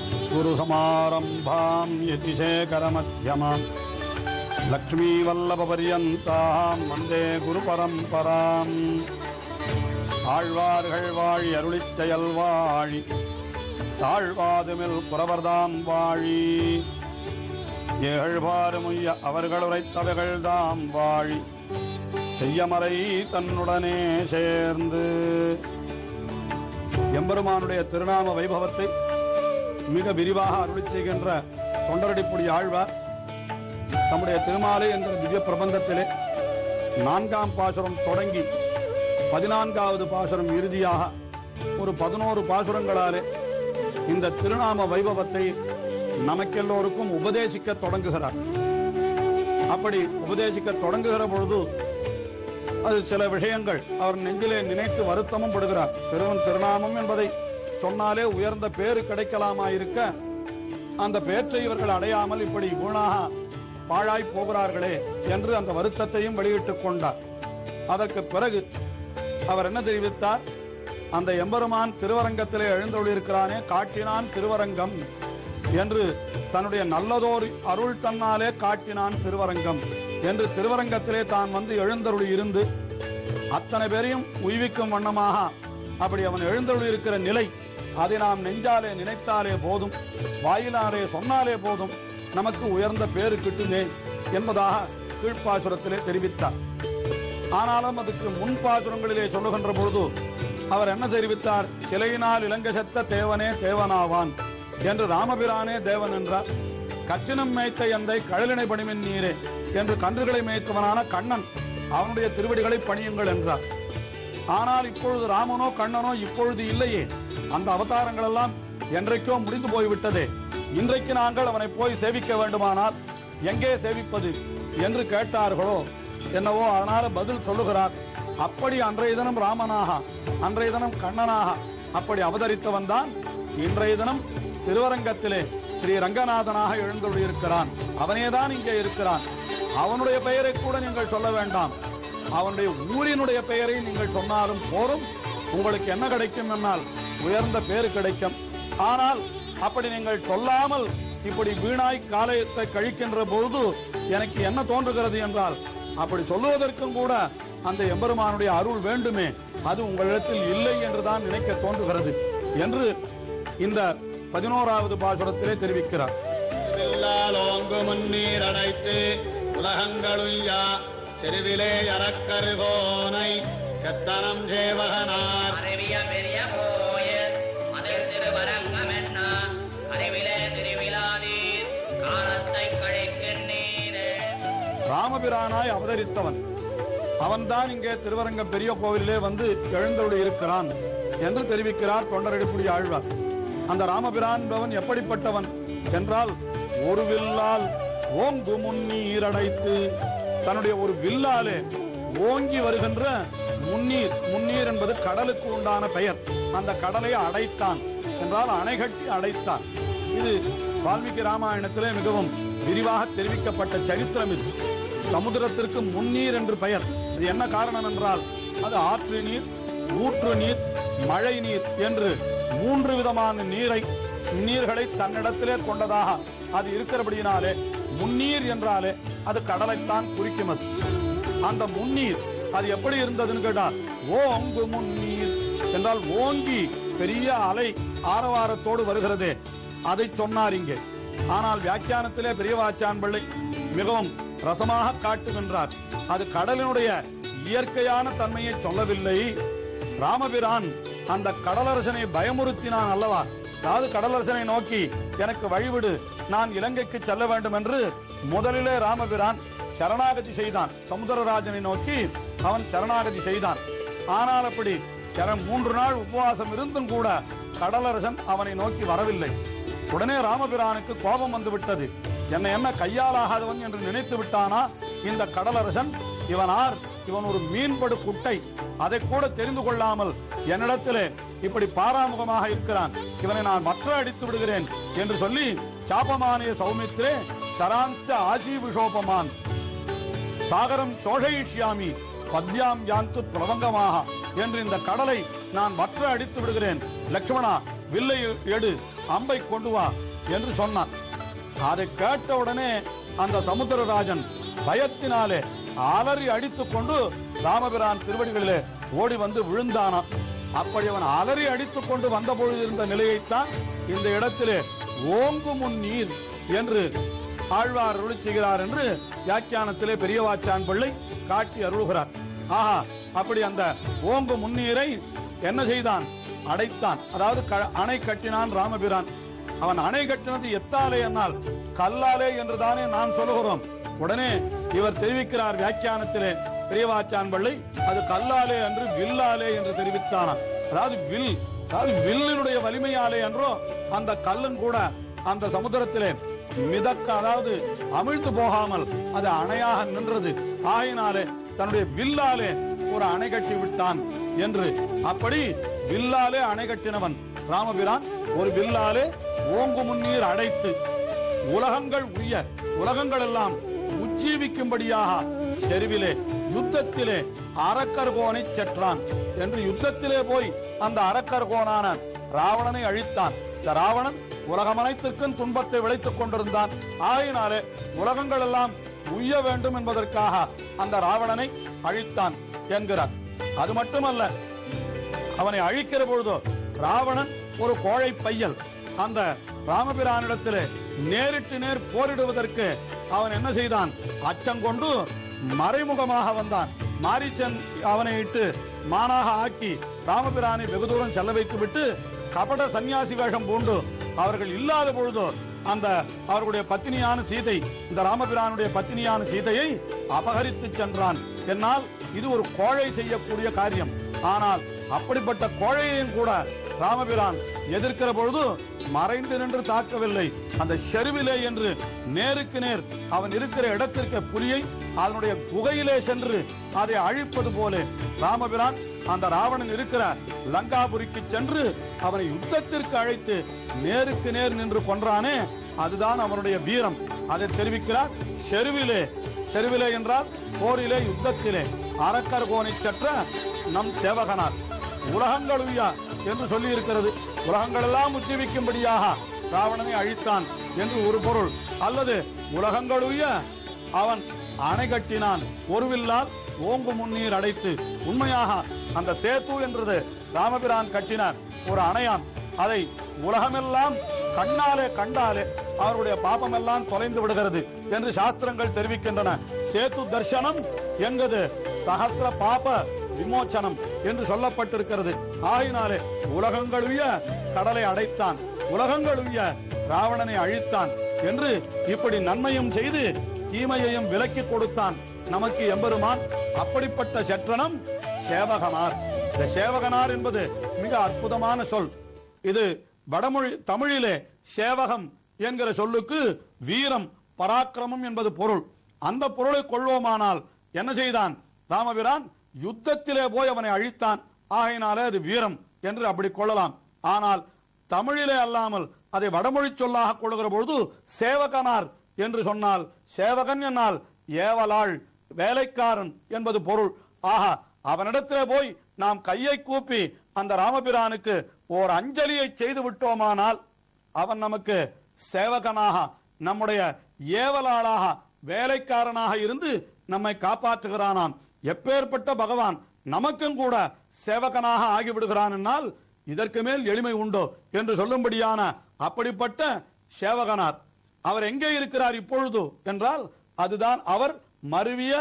अस्मत्गुरुसमारम्भां यतिशेखरमध्यमां लक्ष्मीवल्लभपर्यन्तां वन्दे गुरुपरम्पराम् ஆழ்வார்கள் வாழி அருளிச் செயல் வாழி தாழ்வாதுமில் புறவர்தாம் வாழி ஏழ்வாறுமுய்ய அவர்கள் உரைத்தவைகள் தாம் வாழி செய்யமறை தன்னுடனே சேர்ந்து. எம்பெருமானுடைய திருநாம வைபவத்தை மிக விரிவாக அருளிச் செய்கின்ற தொண்டரடிப்புடி ஆழ்வார் தம்முடைய திருமாலை என்ற திவ்ய பிரபந்தத்திலே 4ஆம் பாசுரம் தொடங்கி 14வது பாசுரம் இறுதியாக ஒரு 11 பாசுரங்களாலே இந்த திருநாம வைபவத்தை நமக்கெல்லோருக்கும் உபதேசிக்க தொடங்குகிறார். அப்படி உபதேசிக்க தொடங்குகிற பொழுது அது சில விஷயங்கள் அவர் நெஞ்சிலே நினைத்து வருத்தமும் படுகிறார். திருநாமம் என்பதை சொன்னாலே உயர்ந்த பேரு கிடைக்கலாமாயிருக்க அந்த பேற்றை இவர்கள் அடையாமல் இப்படி வீணாக பாழாய் போகிறார்களே என்று அந்த வருத்தத்தையும் வெளியிட்டுக் கொண்டார். அதற்கு பிறகு அவர் என்ன தெரிவித்தார்? அந்த எம்பெருமான் திருவரங்கத்திலே எழுந்தருளியிருக்கிறானே, காட்டினான் திருவரங்கம் என்று தன்னுடைய நல்லதோர் அருள் தன்னாலே காட்டினான் திருவரங்கம் என்று திருவரங்கத்திலே தான் வந்து எழுந்தருளி இருந்து அத்தனை பேரையும் உய்விக்கும் வண்ணமாக அப்படி அவன் எழுந்தருளி இருக்கிற நிலை, அதை நாம் நெஞ்சாலே நினைத்தாலே போதும், வாயிலாலே சொன்னாலே போதும், நமக்கு உயர்ந்த பேரு கிட்டுமே என்பதாக கீழ்ப்பாசுரத்திலே தெரிவித்தார். ஆனாலும் அதுக்கு முன்பாசுரங்களிலே சொல்லுகின்ற பொழுது அவர் என்ன தெரிவித்தார்? சிலையினால் இலங்கை செத்த தேவனே தேவனாவான் என்று ராமபிரானே தேவன் என்றார். கற்றினம் மேய்த்த எந்தை கழலினை பணிமின் நீரே என்று கன்றுகளை மேய்த்தவனான கண்ணன் அவனுடைய திருவடிகளை பணியுங்கள் என்றார். ஆனால் இப்பொழுது ராமனோ கண்ணனோ இப்பொழுது இல்லையே, அந்த அவதாரங்கள் எல்லாம் என்றைக்கோ முடிந்து போய்விட்டதே. இன்றைக்கு நாங்கள் அவனை போய் சேவிக்க வேண்டுமானால் எங்கே சேவிப்பது என்று கேட்டார்களோ என்னவோ. அதனால பதில் சொல்லுகிறார், அப்படி அன்றைய தினம் ராமனாக அன்றைய தினம் கண்ணனாக அப்படி அவதரித்தவன் தான் இன்றைய தினம் திருவரங்கத்திலே ஸ்ரீ ரங்கநாதனாக எழுந்துள்ளிருக்கிறான். அவனேதான் இங்கே இருக்கிறான். அவனுடைய பெயரை கூட நீங்கள் சொல்ல வேண்டாம், அவனுடைய ஊரினுடைய பெயரை நீங்கள் சொன்னாலும் போரும், உங்களுக்கு என்ன கிடைக்கும் என்னால் உயர்ந்த பேரு கிடைக்கும். ஆனால் அப்படி நீங்கள் சொல்லாமல் இப்படி வீணாய் காலத்தை கழிக்கின்ற பொழுது எனக்கு என்ன தோன்றுகிறது என்றால், அப்படி சொல்லுவதற்கும் கூட அந்த எம்பெருமானுடைய அருள் வேண்டுமே, அது உங்களிடத்தில் இல்லை என்றுதான் நினைக்க தோன்றுகிறது என்று இந்த 11வது பாசுரத்திலே தெரிவிக்கிறார். முன்னீர் அடைத்து உலகங்களுய்யா செருவிலே அறக்கருகோனை கத்தனம் சேவகனார் அறிவிய பெரிய கோயில் அதில் திருவரங்கம் என்ன அறிவிலே திருவிழாதீர் காலத்தை கழிக்கின்றீரே. ராமபிரானாய் அவதரித்தவன் அவன்தான் இங்கே திருவரங்கம் பெரிய கோவிலே வந்து எழுந்தருளி இருக்கிறான் என்று தெரிவிக்கிறார் தொண்டரடிப்புடி ஆழ்வார். அந்த ராமபிரான் என்பவன் எப்படிப்பட்டவன் என்றால், ஒரு வில்லால் ஓங்கு முன்னீர் அடைத்து, தன்னுடைய ஒரு வில்லாலே ஓங்கி வருகின்ற முன்னீர், முன்னீர் என்பது கடலுக்கு உண்டான பெயர், அந்த கடலை அடைத்தான் என்றால் அணை கட்டி அடைத்தான். இது வால்மீகி ராமாயணத்திலே மிகவும் விரிவாக தெரிவிக்கப்பட்ட சரித்திரம். இது சமுத்திரத்திற்கு முன்னீர் என்று பெயர். இது என்ன காரணம் என்றால், அது ஆற்று நீர், ஊற்று நீர், மழை நீர் என்று 3 விதமான நீர்களை தன்னிடத்திலே கொண்டதாக அது இருக்கிறபடியினாலே முன்னீர் என்றாலே அது கடலைத்தான் குறிக்கும். அந்த முன்னீர் அது எப்படி இருந்ததுன்னு கேட்டால், ஓங்கு முன்னீர் என்றால் ஓங்கி பெரிய அலை ஆரவாரத்தோடு வருகிறதே, அதை சொன்னார் இங்கே. ஆனால் வியாக்கியானத்திலே பெரியவாச்சான் பிள்ளை மிகவும் ரசமாக காட்டுகின்றார். அது கடலினுடைய இயற்கையான தன்மையை சொல்லவில்லை. ராமபிரான் அந்த கடலரசனை பயமுறுத்தினான் அல்லவா. அதாவது கடலரசனை நோக்கி எனக்கு வழிவிடு, நான் இலங்கைக்கு செல்ல வேண்டும் என்று முதலிலே ராமபிரான் சரணாகதி செய்தான். சமுத்திரராஜனை நோக்கி அவன் சரணாகதி செய்தான். ஆனால் அப்படி 3 நாள் உபவாசம் இருந்தும் கூட கடலரசன் அவனை நோக்கி வரவில்லை. உடனே ராமபிரானுக்கு கோபம் வந்து விட்டது. என்ன கையாலாகாதவன் என்று நினைத்து விட்டானா இந்த கடலரசன்? இவன் ஒரு மீன்படு குட்டை, அதை கூட தெரிந்து கொள்ளாமல் என்னிடத்திலே இப்படி பாராமுகமாக இருக்கிறான், இவனை நான் மற்ற அடித்து விடுகிறேன் என்று சொல்லி சாபமானிய சௌமித்ரே சராந்த ஆஜீவிஷோபமான் சாகரம் சோஷயிஷ்யாமி பத்யாம் யாந்து பிரபங்கமாக என்று இந்த கடலை நான் வற்ற அடித்து விடுகிறேன். லட்சுமணா வில்லை எடு, அம்பை கொண்டு வா என்று சொன்னான். அதை கேட்ட உடனே அந்த சமுத்திரராஜன் பயத்தினாலே அலறி அடித்துக் கொண்டு ராமபிரான் திருவடிகளிலே ஓடி வந்து விழுந்தானான். அப்படி அவன் அலறி அடித்துக் கொண்டு வந்த பொழுது இருந்த நிலையைத்தான் இந்த இடத்திலே ஓங்கு முன் நீர் என்று ஆழ்வார் அருளி செய்கிறார் என்று வியாக்கியானத்திலே பெரியவாச்சான் பிள்ளை காட்டி அருள்கிறார். ஆஹா, அப்படி அந்த ஓங்கு முன்னீரை என்ன செய்தான்? அடைத்தான். அதாவது அணை கட்டினான் ராமபிரான். அவன் அணை கட்டினது எத்தாலே என்னால் கல்லாலே என்றுதானே நான் சொல்லுகிறோம். உடனே இவர் தெரிவிக்கிறார் வியாக்கியானத்திலே பெரியவாச்சான் பிள்ளை, அது கல்லாலே என்று வில்லாலே என்று தெரிவித்தானா. அதாவது வில்லினுடைய வலிமையாலே என்றோ அந்த கல்லும் கூட அந்த சமுத்திரத்திலே மிதக்க, அதாவது அமிழ்ந்து போகாமல் அது அணையாக நின்றது. ஆயினாலே தன்னுடைய வில்லாலே ஒரு அணை கட்டி விட்டான் என்று. அப்படி வில்லாலே அணை கட்டினவன் ராமபிரான். ஒரு வில்லாலே ஓங்கு முன்னீர் அடைத்து உலகங்கள் உய்ய, உலகங்கள் எல்லாம் உஜ்ஜீவிக்கும்படியாக செருவிலே யுத்தத்திலே அரக்கர்கோனை செற்றான் என்று யுத்தத்திலே போய் அந்த அரக்கர்கோனான ராவணனை அழித்தான். இந்த ராவணன் உலகம் அனைத்திற்கும் துன்பத்தை விளைத்துக் கொண்டிருந்தான். ஆயினாலே உலகங்கள் எல்லாம் உய்ய வேண்டும் என்பதற்காக அந்த ராவணனை அழித்தான் என்கிறார். அது மட்டுமல்ல, அவனை அழிக்கிற பொழுதோ ராவணன் ஒரு கோழை பையல். அந்த ராமபிரானிடத்திலே நேரிட்டு நேர் போரிடுவதற்கு அவன் என்ன செய்தான்? அச்சங்கொண்டு மறைமுகமாக வந்தான். மாரீச்சன் அவனை இட்டு மானாக ஆக்கி ராமபிரானை வெகு தூரம் செல்ல வைத்து விட்டு கபட சன்னியாசி வேஷம் பூண்டு அவர்கள் இல்லாத பொழுதோ அந்த அவர்களுடைய பத்தினியான சீதை, இந்த ராமபிரானுடைய பத்தினியான சீதையை அபகரித்து சென்றான். என்னால் இது ஒரு கோழை செய்யக்கூடிய காரியம். ஆனால் அப்படிப்பட்ட கோழையையும் கூட ராமபிரான் எதிர்க்கிற பொழுது மறைந்து நின்று தாக்கவில்லை. அந்த ஷெருவிலே என்று நேருக்கு நேர் அவன் இருக்கிற இடத்திற்கு புலியை அதனுடைய குகையிலே சென்று அதை அழிப்பது போல ராமபிரான் அந்த ராவணன் இருக்கிற லங்காபுரிக்கு சென்று அவனை யுத்தத்திற்கு அழைத்து நேருக்கு நேர் நின்று கொன்றானே, அதுதான் அவனுடைய வீரம். அதை தெரிவிக்கிறார். ஷெருவிலே என்றால் போரிலே, யுத்தத்திலே அரக்கர்கோனை சற்ற நம் சேவகனார் உலகங்கள் உய்யா என்று சொல்லி இருக்கிறது. உலகங்கள் எல்லாம் உஜ்ஜீவிக்கும்படியாக ராவணனை அழித்தான் என்று ஒரு பொருள். அல்லது உலகங்கள் உய்ய அவன் அணை கட்டினான், ஒரு வில்லால் ஓங்கு முன்னீர் அடைத்து. உண்மையாக அந்த சேத்து என்றது ராமபிரான் கட்டினார் ஒரு அணையான். அதை உலகமெல்லாம் கண்ணாலே கண்டாலே அவருடைய பாபம் எல்லாம் தொலைந்து விடுகிறது என்று சாஸ்திரங்கள் தெரிவிக்கின்றன. சேத்து தர்சனம் என்கிறது சகஸ்ர பாப விமோச்சனம் என்று சொல்லப்பட்டிருக்கிறது. ஆயினாலே உலகங்களுய கடலை அடைத்தான், உலகங்களுய ராவணனை அழித்தான் என்று இப்படி நன்மையும் செய்து தீமையையும் விலக்கி கொடுத்தான் நமக்கு எம்பெருமான். அப்படிப்பட்ட செற்றனம் சேவகனார். இந்த சேவகனார் என்பது மிக அற்புதமான சொல். இது வடமொழி தமிழிலே சேவகம் என்கிற சொல்லுக்கு வீரம், பராக்கிரமம் என்பது பொருள். அந்த பொருளை கொள்வோமானால் என்ன செய்தான் ராமபிரான்? யுத்தத்திலே போய் அவனை அழித்தான். ஆகையினாலே அது வீரம் என்று அப்படி கொள்ளலாம். ஆனால் தமிழிலே அல்லாமல் அதை வடமொழி சொல்லாக கொள்ளுகிற பொழுது சேவகனார் என்று சொன்னால், சேவகன் என்னால் ஏவலாள், வேலைக்காரன் என்பது பொருள். ஆஹா, அவனிடத்திலே போய் நாம் கையை கூப்பி அந்த ராமபிரானுக்கு ஓர் அஞ்சலியை செய்து விட்டோமானால் அவன் நமக்கு சேவகனாக, நம்முடைய ஏவலாளாக, வேலைக்காரனாக இருந்து நம்மை காப்பாற்றுகிறானாம். எப்பேற்பட்ட பகவான் நமக்கும் கூட சேவகனாக ஆகிவிடுகிறான் என்னால் இதற்கு மேல் எளிமை உண்டோ என்று சொல்லும்படியான அப்படிப்பட்ட சேவகனார். அவர் எங்கே இருக்கிறார் இப்பொழுது என்றால் அதுதான் அவர் மருவிய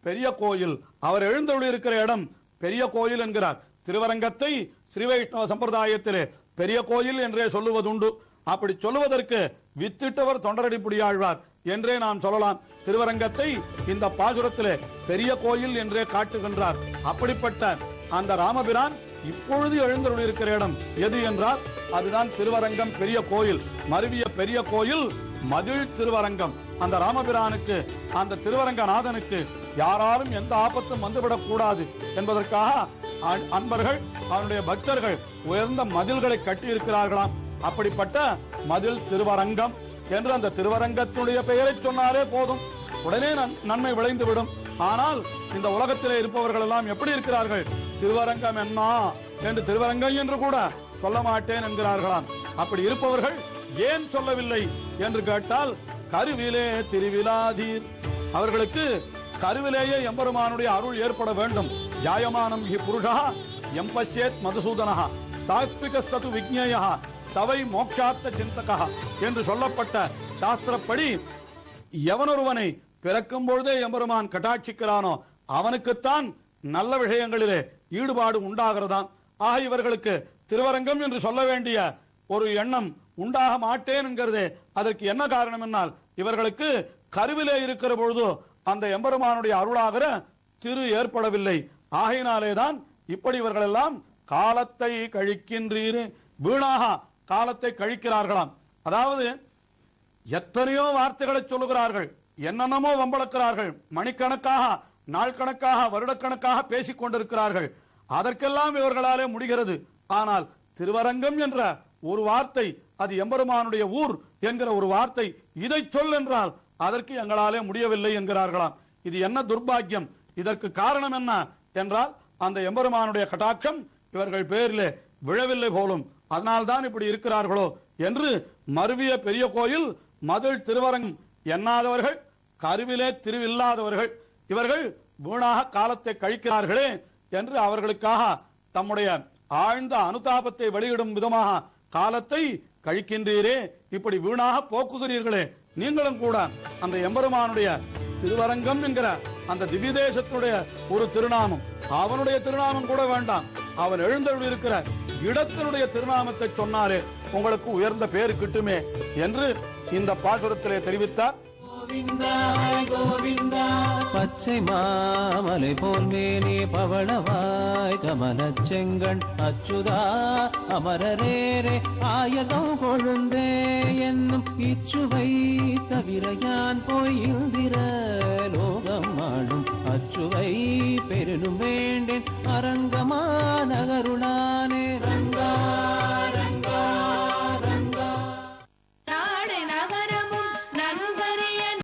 பெரிய கோயில். அவர் எழுந்தருளி இருக்கிற இடம் பெரிய கோயில் என்கிறார். திருவரங்கத்தை ஸ்ரீ வைஷ்ணவ சம்பிரதாயத்திலே பெரிய கோயில் என்றே சொல்லுவதுண்டு. அப்படி சொல்லுவதற்கு வித்திட்டவர் தொண்டரடிப்புடியாழ்வார் என்றே நாம் சொல்லலாம். திருவரங்கத்தை இந்த பாசுரத்திலே பெரிய கோயில் என்றே காட்டுகின்றார். அப்படிப்பட்ட அந்த ராமபிரான் இப்பொழுது எழுந்தருளி இருக்கிற இடம் எது என்றால் அதுதான் திருவரங்கம் பெரிய கோயில். மருவிய பெரிய கோயில் மதில் திருவரங்கம். அந்த ராமபிரானுக்கு, அந்த திருவரங்கநாதனுக்கு யாராலும் எந்த ஆபத்தும் வந்துவிடக் கூடாது என்பதற்காக அன்பர்கள், அவனுடைய பக்தர்கள் உயர்ந்த மதில்களை கட்டி இருக்கிறார்களாம். அப்படிப்பட்ட மதில் திருவரங்கம் என்று அந்த திருவரங்கத்துடைய பெயரை சொன்னாலே போதும், உடனே நன்மை விளைந்துவிடும். ஆனால் இந்த உலகத்திலே இருப்பவர்கள் எல்லாம் எப்படி இருக்கிறார்கள்? திருவரங்கம் என்ன என்று திருவரங்கம் என்று கூட சொல்ல மாட்டேன் என்கிறார்களாம். அப்படி இருப்பவர்கள் ஏன் சொல்லவில்லை என்று கேட்டால், கருவிலே திருவிழாதீர், அவர்களுக்கு கருவிலேயே எம்பெருமானுடைய அருள் ஏற்பட வேண்டும். ஜாயமானம் ஹி புருஷா எம்பஷ்யேத் மதுசூதனஹ சாத்விகஸ்து விக்ஞேயா சவை மோக்ஷார்த்த சிந்தகா என்று சொல்லப்பட்ட சாஸ்திரப்படி எவனொருவனை பிறக்கும் பொழுதே எம்பெருமான் கட்டாட்சிக்கிறானோ அவனுக்குத்தான் நல்ல விஷயங்களிலே ஈடுபாடு உண்டாகிறதாம். ஆக இவர்களுக்கு திருவரங்கம் என்று சொல்ல வேண்டிய ஒரு எண்ணம் உண்டாக மாட்டேன் என்கிறதே அதற்கு என்ன காரணம் என்னால், இவர்களுக்கு கருவிலே இருக்கிற பொழுது அந்த எம்பெருமானுடைய அருளாகிற திரு ஏற்படவில்லை. ஆகையினாலேதான் இப்படி இவர்கள் எல்லாம் காலத்தை கழிக்கின்றீர், வீணாக காலத்தை கழிக்கிறார்களாம். அதாவது எத்தனையோ வார்த்தைகளை சொல்லுகிறார்கள், என்னென்னமோ வம்பளக்கிறார்கள், மணிக்கணக்காக நாள் கணக்காக வருடக்கணக்காக பேசிக் கொண்டிருக்கிறார்கள். அதற்கெல்லாம் இவர்களாலே முடிகிறது. ஆனால் திருவரங்கம் என்ற ஒரு வார்த்தை, அது எம்பெருமானுடைய ஊர் என்கிற ஒரு வார்த்தை, இதை சொல் என்றால் அதற்கு எங்களாலே முடியவில்லை என்கிறார்களாம். இது என்ன துர்பாக்கியம்! இதற்கு காரணம் என்ன என்றால், அந்த எம்பெருமானுடைய கட்டாட்சம் இவர்கள் பேரிலே விழவில்லை போலும், அதனால்தான் இப்படி இருக்கிறார்களோ என்று மருவிய பெரிய கோயில் மதில் திருவரங்கம் எண்ணாதவர்கள், கருவிலே திருவில்லாதவர்கள், இவர்கள் வீணாக காலத்தை கழிக்கிறார்களே என்று அவர்களுக்காக தம்முடைய ஆழ்ந்த அனுதாபத்தை வெளியிடும் விதமாக காலத்தை கழிக்கின்றீரே, இப்படி வீணாக போக்குகிறீர்களே, நீங்களும் கூட அந்த எம்பெருமானுடைய திருவரங்கம் என்கிற அந்த திவ்ய தேசத்துடைய ஒரு திருநாமம், அவனுடைய திருநாமம் கூட வேண்டாம், அவன் எழுந்தருள் இருக்கிற இடத்தினுடைய திருநாமத்தை சொன்னாலே உங்களுக்கு உயர்ந்த பேர் கிட்டுமே என்று இந்த பாசுரத்திலே தெரிவித்தார். பச்சை மாமலை போல் மேலே பவளவாய் கமலச் செங்கண் அச்சுதா அமரரேரே ஆயகம் கொழுந்தே என்னும் இச்சுவை தவிர யான் போய் இந்திர லோகம் ஆளும் அச்சுவை பெருளும் வேண்டேன் அரங்கமா நகருளா